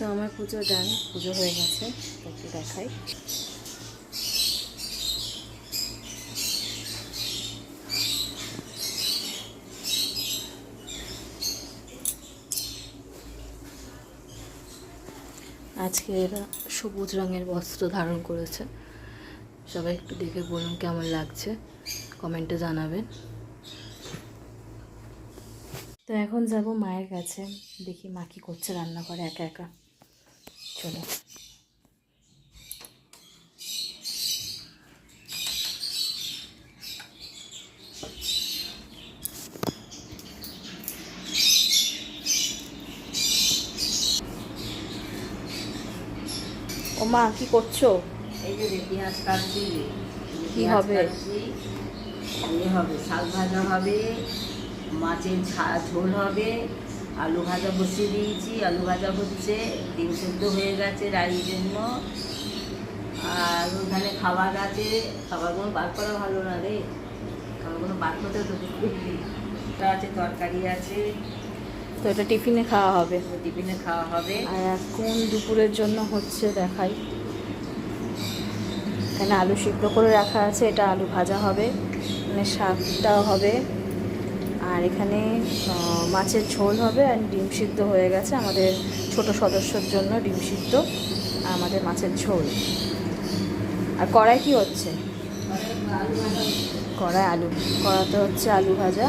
তো আমার পুজো ডান, পুজো হয়ে গেছে, একটু দেখাই। আজকে এরা সবুজ রঙের বস্ত্র ধারণ করেছে। সবাই একটু দেখে বলুন কেমন লাগছে, কমেন্টে জানাবেন। তো এখন যাব মায়ের কাছে, দেখি মা কী করছে রান্না করে একা একা। চলো। ও মা কি করছো? এই যে পেঁয়াজ কাটছি। কি হবে? হবে শাক ভাজা হবে, মাছের ঝোল হবে, আলু ভাজা বসিয়ে দিয়েছি, আলু ভাজা হচ্ছে, ডিম সেদ্ধ হয়ে গেছে রাইয়ের জন্য। আর ওখানে খাবার আছে, খাবারগুলো বার করা ভালো না রে, খাবারগুলো বার করতে তো আছে, তরকারি আছে। তো এটা টিফিনে খাওয়া হবে। টিফিনে খাওয়া হবে। আর এখন দুপুরের জন্য হচ্ছে দেখাই, এখানে আলু সিদ্ধ করে রাখা আছে, এটা আলু ভাজা হবে, মানে শাকটাও হবে। আর এখানে মাছের ঝোল হবে, আর ডিম সিদ্ধ হয়ে গেছে আমাদের ছোট সদস্যর জন্য, ডিম সিদ্ধ আর আমাদের মাছের ঝোল। আর কড়াই কি হচ্ছে? কড়াতে হচ্ছে আলু ভাজা।